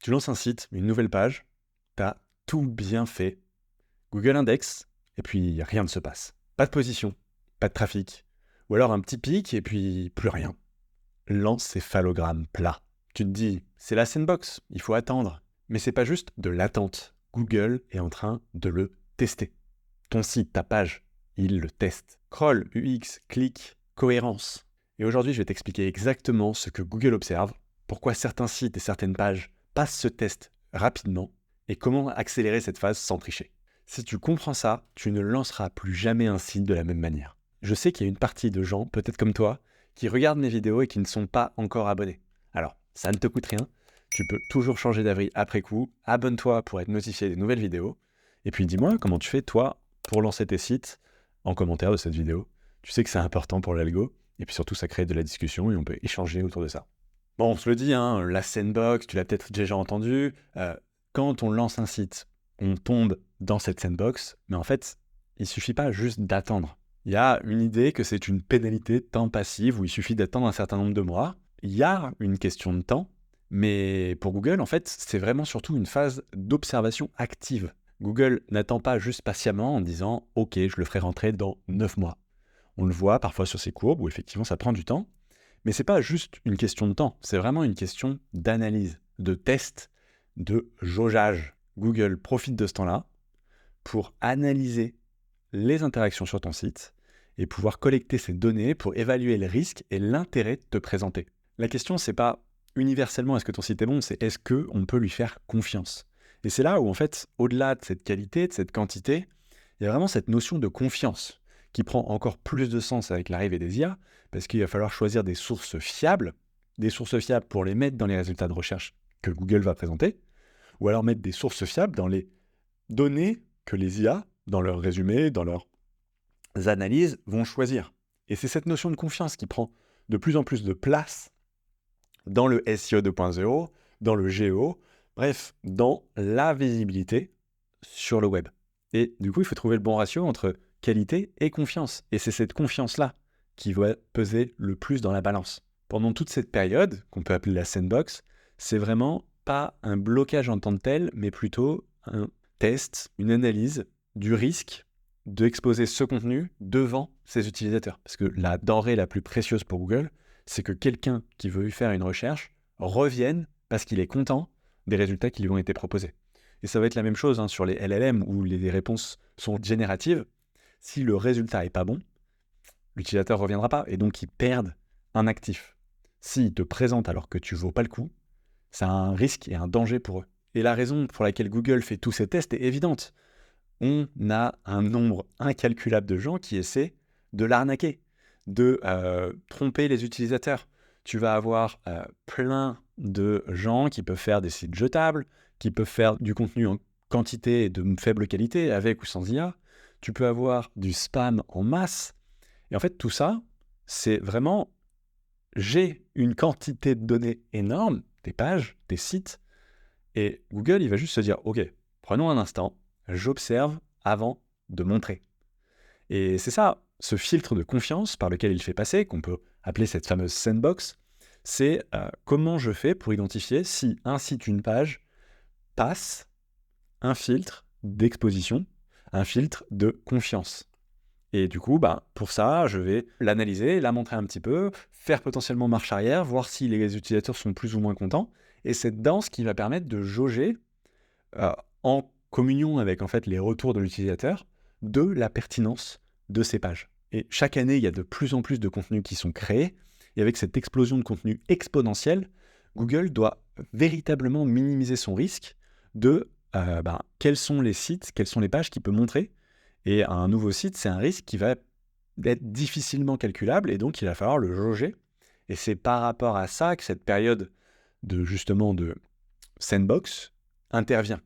Tu lances un site, une nouvelle page, tu as tout bien fait. Google Index, et puis rien ne se passe. Pas de position, pas de trafic. Ou alors un petit pic, et puis plus rien. L'encéphalogramme plat. Tu te dis, c'est la sandbox, il faut attendre. Mais c'est pas juste de l'attente. Google est en train de le tester. Ton site, ta page, il le teste. Crawl, UX, clic, cohérence. Et aujourd'hui, je vais t'expliquer exactement ce que Google observe, pourquoi certains sites et certaines pages passent ce test rapidement, et comment accélérer cette phase sans tricher. Si tu comprends ça, tu ne lanceras plus jamais un site de la même manière. Je sais qu'il y a une partie de gens, peut-être comme toi, qui regardent mes vidéos et qui ne sont pas encore abonnés. Alors, ça ne te coûte rien, tu peux toujours changer d'avis après coup, abonne-toi pour être notifié des nouvelles vidéos, et puis dis-moi comment tu fais toi pour lancer tes sites en commentaire de cette vidéo. Tu sais que c'est important pour l'algo, et puis surtout ça crée de la discussion et on peut échanger autour de ça. Bon, on se le dit, hein, la sandbox, tu l'as peut-être déjà entendu, quand on lance un site, on tombe dans cette sandbox, mais en fait, il suffit pas juste d'attendre. Il y a une idée que c'est une pénalité de temps passive où il suffit d'attendre un certain nombre de mois. Il y a une question de temps, mais pour Google, en fait, c'est vraiment surtout une phase d'observation active. Google n'attend pas juste patiemment en disant « Ok, je le ferai rentrer dans 9 mois ». On le voit parfois sur ces courbes où effectivement ça prend du temps, mais c'est pas juste une question de temps, c'est vraiment une question d'analyse, de test, de jaugeage. Google profite de ce temps-là pour analyser les interactions sur ton site et pouvoir collecter ces données pour évaluer le risque et l'intérêt de te présenter. La question, c'est pas universellement est-ce que ton site est bon, c'est est-ce qu'on peut lui faire confiance. Et c'est là où, en fait, au-delà de cette qualité, de cette quantité, il y a vraiment cette notion de confiance qui prend encore plus de sens avec l'arrivée des IA, parce qu'il va falloir choisir des sources fiables pour les mettre dans les résultats de recherche que Google va présenter, ou alors mettre des sources fiables dans les données que les IA, dans leurs résumés, dans leurs analyses, vont choisir. Et c'est cette notion de confiance qui prend de plus en plus de place dans le SEO 2.0, dans le GEO, bref, dans la visibilité sur le web. Et du coup, il faut trouver le bon ratio entre qualité et confiance. Et c'est cette confiance-là qui va peser le plus dans la balance. Pendant toute cette période, qu'on peut appeler la sandbox, c'est vraiment pas un blocage en tant que tel, mais plutôt un test, une analyse du risque d'exposer ce contenu devant ses utilisateurs. Parce que la denrée la plus précieuse pour Google, c'est que quelqu'un qui veut faire une recherche revienne parce qu'il est content des résultats qui lui ont été proposés. Et ça va être la même chose sur les LLM où les réponses sont génératives. Si le résultat n'est pas bon, l'utilisateur ne reviendra pas et donc ils perdent un actif. S'ils te présentent alors que tu ne vaux pas le coup, ça a un risque et un danger pour eux. Et la raison pour laquelle Google fait tous ces tests est évidente. On a un nombre incalculable de gens qui essaient de l'arnaquer, de tromper les utilisateurs. Tu vas avoir plein de gens qui peuvent faire des sites jetables, qui peuvent faire du contenu en quantité et de faible qualité, avec ou sans IA. Tu peux avoir du spam en masse. Et en fait, tout ça, c'est vraiment, j'ai une quantité de données énorme, des pages, des sites, et Google, il va juste se dire, OK, prenons un instant, j'observe avant de montrer. Et c'est ça, ce filtre de confiance par lequel il fait passer, qu'on peut appeler cette fameuse sandbox, c'est comment je fais pour identifier si un site, une page, passe un filtre d'exposition, un filtre de confiance. Et du coup, pour ça, je vais l'analyser, la montrer un petit peu, faire potentiellement marche arrière, voir si les utilisateurs sont plus ou moins contents. Et c'est dans ce qui va permettre de jauger, en communion avec en fait les retours de l'utilisateur, de la pertinence de ces pages. Et chaque année, il y a de plus en plus de contenus qui sont créés. Et avec cette explosion de contenu exponentielle, Google doit véritablement minimiser son risque de quels sont les sites, quelles sont les pages qu'il peut montrer. Et un nouveau site, c'est un risque qui va être difficilement calculable et donc il va falloir le jauger. Et c'est par rapport à ça que cette période de justement de sandbox intervient.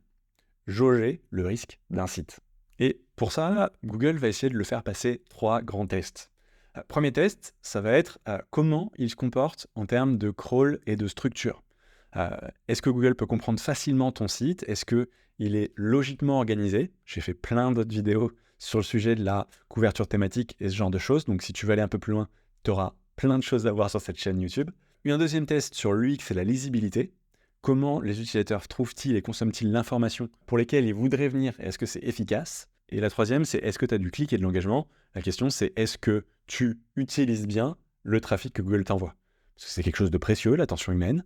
Jauger le risque d'un site. Et pour ça, Google va essayer de le faire passer 3 grands tests. Premier test, ça va être comment il se comporte en termes de crawl et de structure. Est-ce que Google peut comprendre facilement ton site? Est-ce qu'il est logiquement organisé? J'ai fait plein d'autres vidéos sur le sujet de la couverture thématique et ce genre de choses. Donc si tu veux aller un peu plus loin, tu auras plein de choses à voir sur cette chaîne YouTube. Et un deuxième test sur l'UX et la lisibilité. comment les utilisateurs trouvent-ils et consomment-ils l'information pour lesquelles ils voudraient venir et est-ce que c'est efficace? Et la troisième, c'est est-ce que tu as du clic et de l'engagement? La question, c'est est-ce que tu utilises bien le trafic que Google t'envoie? Parce que c'est quelque chose de précieux, l'attention humaine.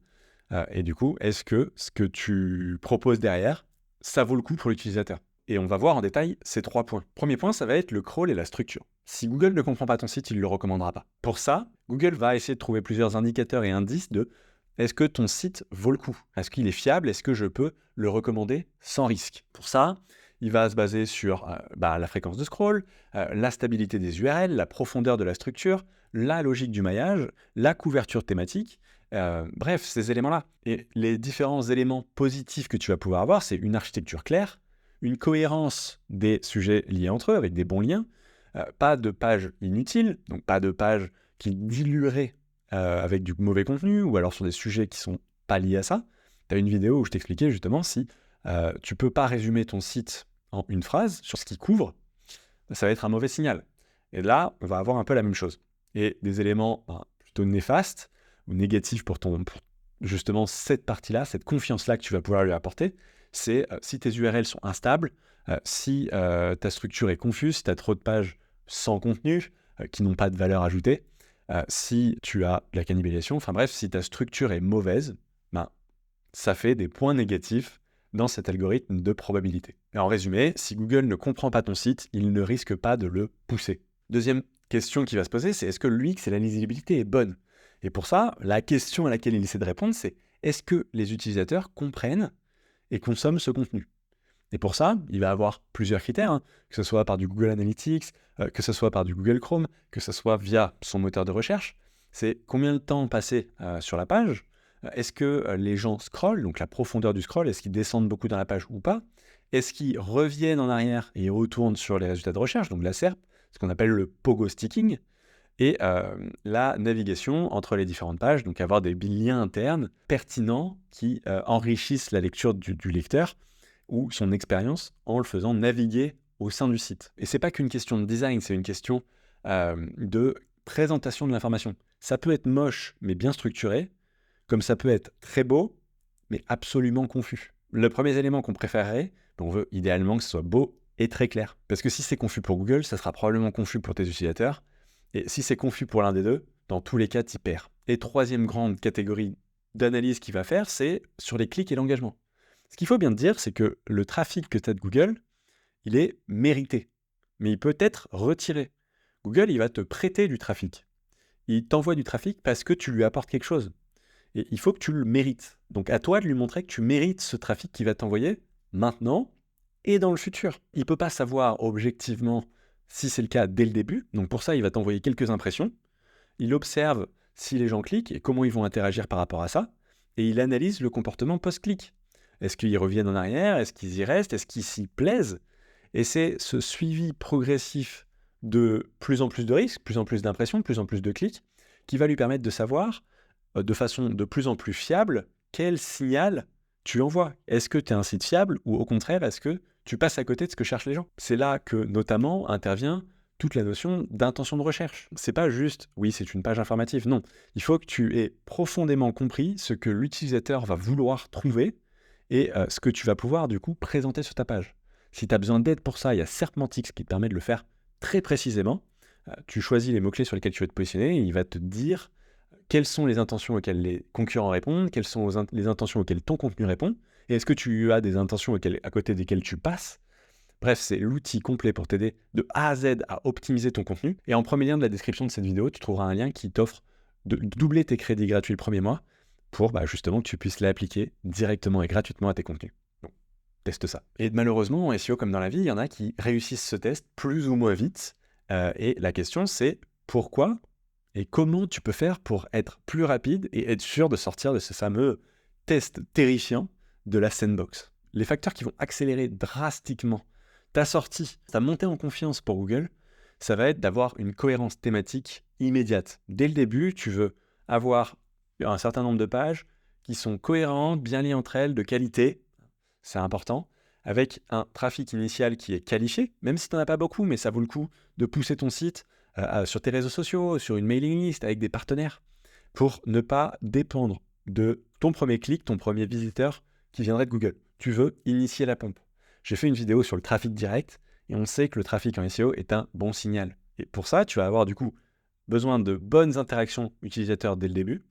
Et du coup, est-ce que ce que tu proposes derrière, ça vaut le coup pour l'utilisateur? Et on va voir en détail ces 3 points. Premier point, ça va être le crawl et la structure. Si Google ne comprend pas ton site, il ne le recommandera pas. Pour ça, Google va essayer de trouver plusieurs indicateurs et indices de est-ce que ton site vaut le coup? Est-ce qu'il est fiable? Est-ce que je peux le recommander sans risque? Pour ça, il va se baser sur la fréquence de scroll, la stabilité des URL, la profondeur de la structure, la logique du maillage, la couverture thématique, bref, ces éléments-là. Et les différents éléments positifs que tu vas pouvoir avoir, c'est une architecture claire, une cohérence des sujets liés entre eux avec des bons liens, pas de pages inutiles, donc pas de pages qui dilueraient avec du mauvais contenu ou alors sur des sujets qui sont pas liés à ça. Tu as une vidéo où je t'expliquais justement si tu peux pas résumer ton site en une phrase sur ce qu'il couvre, ça va être un mauvais signal. Et là, on va avoir un peu la même chose. Et des éléments plutôt néfastes ou négatifs pour justement cette partie-là, cette confiance-là que tu vas pouvoir lui apporter, c'est si tes URL sont instables, si ta structure est confuse, si tu as trop de pages sans contenu, qui n'ont pas de valeur ajoutée, si tu as de la cannibalisation, enfin bref, si ta structure est mauvaise, ça fait des points négatifs dans cet algorithme de probabilité. Et en résumé, si Google ne comprend pas ton site, il ne risque pas de le pousser. Deuxième question qui va se poser, c'est est-ce que l'UX et la lisibilité est bonne? Et pour ça, la question à laquelle il essaie de répondre, c'est est-ce que les utilisateurs comprennent et consomment ce contenu? Et pour ça, il va avoir plusieurs critères, que ce soit par du Google Analytics, que ce soit par du Google Chrome, que ce soit via son moteur de recherche. C'est combien de temps passé sur la page? Est-ce que les gens scrollent, donc la profondeur du scroll, est-ce qu'ils descendent beaucoup dans la page ou pas? Est-ce qu'ils reviennent en arrière et retournent sur les résultats de recherche, donc la SERP, ce qu'on appelle le pogo sticking, et la navigation entre les différentes pages, donc avoir des liens internes pertinents qui enrichissent la lecture du lecteur ou son expérience en le faisant naviguer au sein du site. Et c'est pas qu'une question de design, c'est une question de présentation de l'information. Ça peut être moche mais bien structuré, comme ça peut être très beau mais absolument confus. Le premier élément qu'on préférerait, on veut idéalement que ce soit beau et très clair. Parce que si c'est confus pour Google, ça sera probablement confus pour tes utilisateurs. Et si c'est confus pour l'un des deux, dans tous les cas, tu perds. Et troisième grande catégorie d'analyse qu'il va faire, c'est sur les clics et l'engagement. Ce qu'il faut bien te dire, c'est que le trafic que tu as de Google, il est mérité, mais il peut être retiré. Google, il va te prêter du trafic. Il t'envoie du trafic parce que tu lui apportes quelque chose. Et il faut que tu le mérites. Donc à toi de lui montrer que tu mérites ce trafic qu'il va t'envoyer maintenant et dans le futur. Il ne peut pas savoir objectivement si c'est le cas dès le début. Donc pour ça, il va t'envoyer quelques impressions. Il observe si les gens cliquent et comment ils vont interagir par rapport à ça. Et il analyse le comportement post-clic. Est-ce qu'ils reviennent en arrière? Est-ce qu'ils y restent? Est-ce qu'ils s'y plaisent? Et c'est ce suivi progressif de plus en plus de risques, plus en plus d'impressions, plus en plus de clics, qui va lui permettre de savoir de façon de plus en plus fiable quel signal tu envoies. Est-ce que tu es un site fiable ou au contraire, est-ce que tu passes à côté de ce que cherchent les gens? C'est là que notamment intervient toute la notion d'intention de recherche. C'est pas juste, oui, c'est une page informative. Non, il faut que tu aies profondément compris ce que l'utilisateur va vouloir trouver et ce que tu vas pouvoir du coup présenter sur ta page. Si tu as besoin d'aide pour ça, il y a Serpmentix qui te permet de le faire très précisément. Tu choisis les mots-clés sur lesquels tu veux te positionner et il va te dire quelles sont les intentions auxquelles les concurrents répondent, quelles sont les intentions auxquelles ton contenu répond, et est-ce que tu as des intentions à côté desquelles tu passes. Bref, c'est l'outil complet pour t'aider de A à Z à optimiser ton contenu. Et en premier lien de la description de cette vidéo, tu trouveras un lien qui t'offre de doubler tes crédits gratuits le premier mois pour justement que tu puisses l'appliquer directement et gratuitement à tes contenus. Donc, teste ça. Et malheureusement, en SEO comme dans la vie, il y en a qui réussissent ce test plus ou moins vite. Et la question, c'est pourquoi et comment tu peux faire pour être plus rapide et être sûr de sortir de ce fameux test terrifiant de la sandbox. Les facteurs qui vont accélérer drastiquement ta sortie, ta montée en confiance pour Google, ça va être d'avoir une cohérence thématique immédiate. Dès le début, tu veux avoir un certain nombre de pages qui sont cohérentes, bien liées entre elles, de qualité, c'est important, avec un trafic initial qui est qualifié, même si tu n'en as pas beaucoup, mais ça vaut le coup de pousser ton site sur tes réseaux sociaux, sur une mailing list avec des partenaires, pour ne pas dépendre de ton premier clic, ton premier visiteur qui viendrait de Google. Tu veux initier la pompe. J'ai fait une vidéo sur le trafic direct et on sait que le trafic en SEO est un bon signal. Et pour ça, tu vas avoir du coup besoin de bonnes interactions utilisateurs dès le début.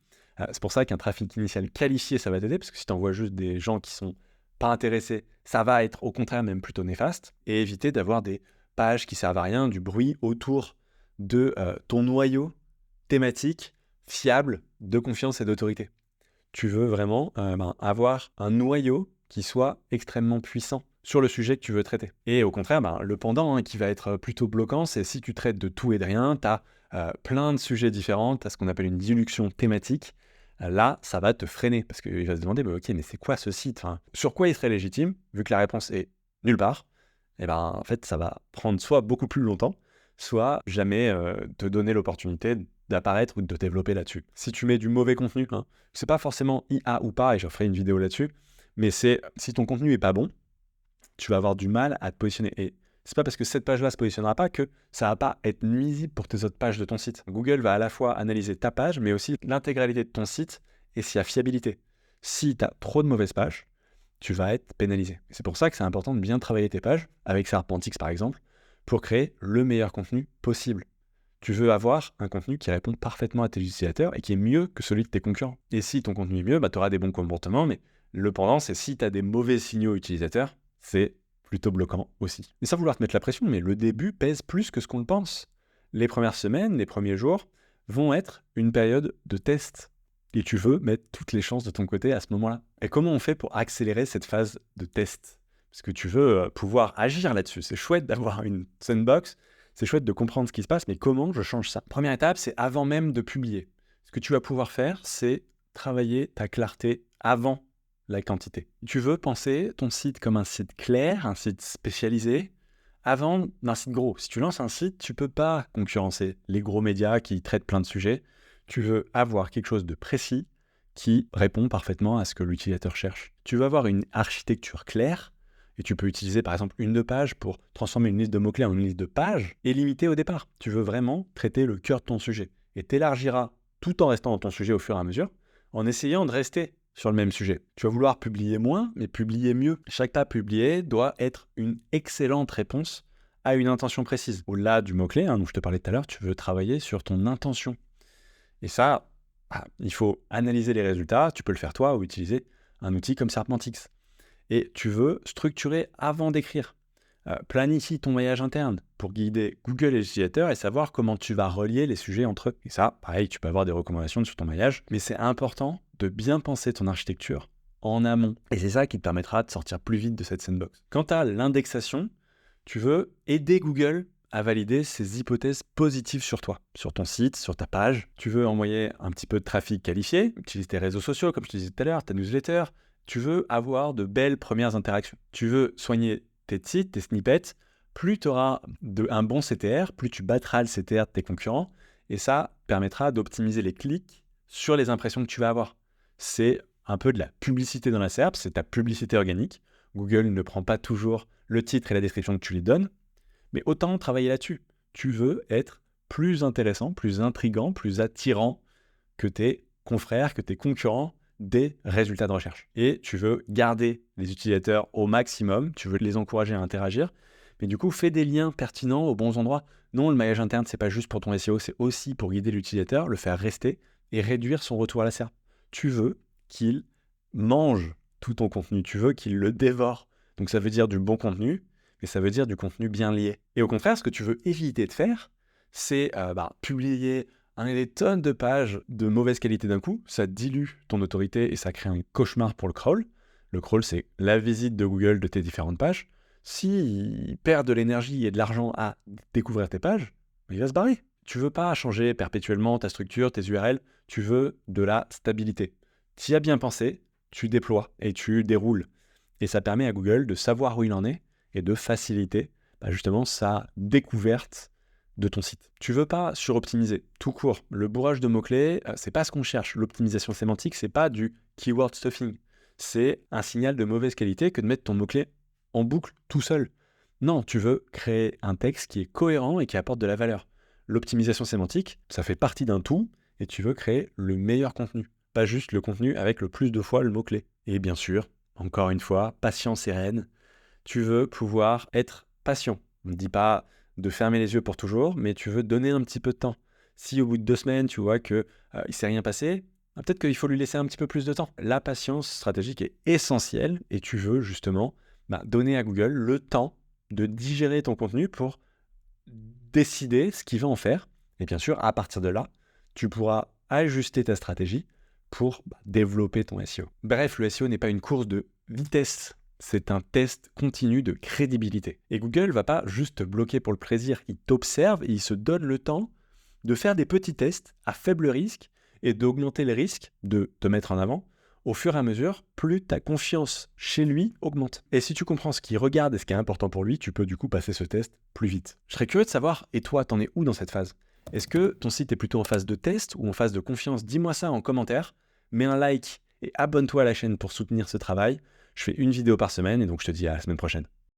C'est pour ça qu'un trafic initial qualifié, ça va t'aider, parce que si tu envoies juste des gens qui sont pas intéressés, ça va être au contraire même plutôt néfaste, et éviter d'avoir des pages qui servent à rien, du bruit autour de ton noyau thématique fiable de confiance et d'autorité. Tu veux vraiment avoir un noyau qui soit extrêmement puissant sur le sujet que tu veux traiter. Et au contraire, le pendant qui va être plutôt bloquant, c'est si tu traites de tout et de rien, tu as plein de sujets différents, tu as ce qu'on appelle une dilution thématique. Là, ça va te freiner parce qu'il va se demander, ok, mais c'est quoi ce site? Sur quoi il serait légitime? Vu que la réponse est nulle part, et en fait, ça va prendre soit beaucoup plus longtemps, soit jamais te donner l'opportunité d'apparaître ou de te développer là-dessus. Si tu mets du mauvais contenu, c'est pas forcément IA ou pas, et je ferai une vidéo là-dessus, mais c'est si ton contenu est pas bon, tu vas avoir du mal à te positionner. Et c'est pas parce que cette page-là se positionnera pas que ça va pas être nuisible pour tes autres pages de ton site. Google va à la fois analyser ta page, mais aussi l'intégralité de ton site et sa fiabilité. Si tu as trop de mauvaises pages, tu vas être pénalisé. C'est pour ça que c'est important de bien travailler tes pages, avec Serpentix par exemple, pour créer le meilleur contenu possible. Tu veux avoir un contenu qui répond parfaitement à tes utilisateurs et qui est mieux que celui de tes concurrents. Et si ton contenu est mieux, tu auras des bons comportements, mais le pendant, c'est si tu as des mauvais signaux utilisateurs, c'est plutôt bloquant aussi. Et sans vouloir te mettre la pression, mais le début pèse plus que ce qu'on le pense. Les premières semaines, les premiers jours vont être une période de test. Et tu veux mettre toutes les chances de ton côté à ce moment-là. Et comment on fait pour accélérer cette phase de test? Parce que tu veux pouvoir agir là-dessus. C'est chouette d'avoir une sandbox, c'est chouette de comprendre ce qui se passe, mais comment je change ça? Première étape, c'est avant même de publier. Ce que tu vas pouvoir faire, c'est travailler ta clarté avant la quantité. Tu veux penser ton site comme un site clair, un site spécialisé, avant d'un site gros. Si tu lances un site, tu ne peux pas concurrencer les gros médias qui traitent plein de sujets. Tu veux avoir quelque chose de précis qui répond parfaitement à ce que l'utilisateur cherche. Tu veux avoir une architecture claire, et tu peux utiliser par exemple une de pages pour transformer une liste de mots-clés en une liste de pages et limiter au départ. Tu veux vraiment traiter le cœur de ton sujet et t'élargiras tout en restant dans ton sujet au fur et à mesure, en essayant de rester sur le même sujet. Tu vas vouloir publier moins, mais publier mieux. Chaque tas publié doit être une excellente réponse à une intention précise. Au-delà du mot-clé dont je te parlais tout à l'heure, tu veux travailler sur ton intention. Et ça, il faut analyser les résultats. Tu peux le faire toi ou utiliser un outil comme Serpentix. Et tu veux structurer avant d'écrire. Planifie ton maillage interne pour guider Google et les utilisateurs et savoir comment tu vas relier les sujets entre eux. Et ça, pareil, tu peux avoir des recommandations sur ton maillage, mais c'est important de bien penser ton architecture en amont. Et c'est ça qui te permettra de sortir plus vite de cette sandbox. Quant à l'indexation, tu veux aider Google à valider ses hypothèses positives sur toi, sur ton site, sur ta page. Tu veux envoyer un petit peu de trafic qualifié, utiliser tes réseaux sociaux, comme je te disais tout à l'heure, ta newsletter. Tu veux avoir de belles premières interactions. Tu veux soigner tes titres, tes snippets. Plus tu auras un bon CTR, plus tu battras le CTR de tes concurrents. Et ça permettra d'optimiser les clics sur les impressions que tu vas avoir. C'est un peu de la publicité dans la SERP, c'est ta publicité organique. Google ne prend pas toujours le titre et la description que tu lui donnes, mais autant travailler là-dessus. Tu veux être plus intéressant, plus intriguant, plus attirant que tes confrères, que tes concurrents des résultats de recherche. Et tu veux garder les utilisateurs au maximum, tu veux les encourager à interagir, mais du coup, fais des liens pertinents aux bons endroits. Non, le maillage interne, c'est pas juste pour ton SEO, c'est aussi pour guider l'utilisateur, le faire rester et réduire son retour à la SERP. Tu veux qu'il mange tout ton contenu, tu veux qu'il le dévore. Donc ça veut dire du bon contenu, mais ça veut dire du contenu bien lié. Et au contraire, ce que tu veux éviter de faire, c'est publier des tonnes de pages de mauvaise qualité d'un coup. Ça dilue ton autorité et ça crée un cauchemar pour le crawl. Le crawl, c'est la visite de Google de tes différentes pages. S'il perd de l'énergie et de l'argent à découvrir tes pages, il va se barrer. Tu veux pas changer perpétuellement ta structure, tes URL, tu veux de la stabilité. Tu y as bien pensé, tu déploies et tu déroules. Et ça permet à Google de savoir où il en est et de faciliter justement sa découverte de ton site. Tu veux pas suroptimiser, tout court. Le bourrage de mots-clés, c'est pas ce qu'on cherche. L'optimisation sémantique, c'est pas du keyword stuffing. C'est un signal de mauvaise qualité que de mettre ton mot-clé en boucle tout seul. Non, tu veux créer un texte qui est cohérent et qui apporte de la valeur. L'optimisation sémantique, ça fait partie d'un tout et tu veux créer le meilleur contenu. pas juste le contenu avec le plus de fois le mot-clé. Et bien sûr, encore une fois, patience et reine. Tu veux pouvoir être patient. On ne dit pas de fermer les yeux pour toujours, mais tu veux donner un petit peu de temps. Si au bout de 2 semaines, tu vois qu'il ne s'est rien passé, peut-être qu'il faut lui laisser un petit peu plus de temps. La patience stratégique est essentielle et tu veux justement donner à Google le temps de digérer ton contenu pour décider ce qu'il va en faire. Et bien sûr, à partir de là, tu pourras ajuster ta stratégie pour développer ton SEO. Bref, le SEO n'est pas une course de vitesse, c'est un test continu de crédibilité. Et Google ne va pas juste te bloquer pour le plaisir, il t'observe et il se donne le temps de faire des petits tests à faible risque et d'augmenter le risque de te mettre en avant au fur et à mesure, plus ta confiance chez lui augmente. Et si tu comprends ce qu'il regarde et ce qui est important pour lui, tu peux du coup passer ce test plus vite. Je serais curieux de savoir, et toi, t'en es où dans cette phase ? Est-ce que ton site est plutôt en phase de test ou en phase de confiance ? Dis-moi ça en commentaire, mets un like et abonne-toi à la chaîne pour soutenir ce travail. Je fais une vidéo par semaine et donc je te dis à la semaine prochaine.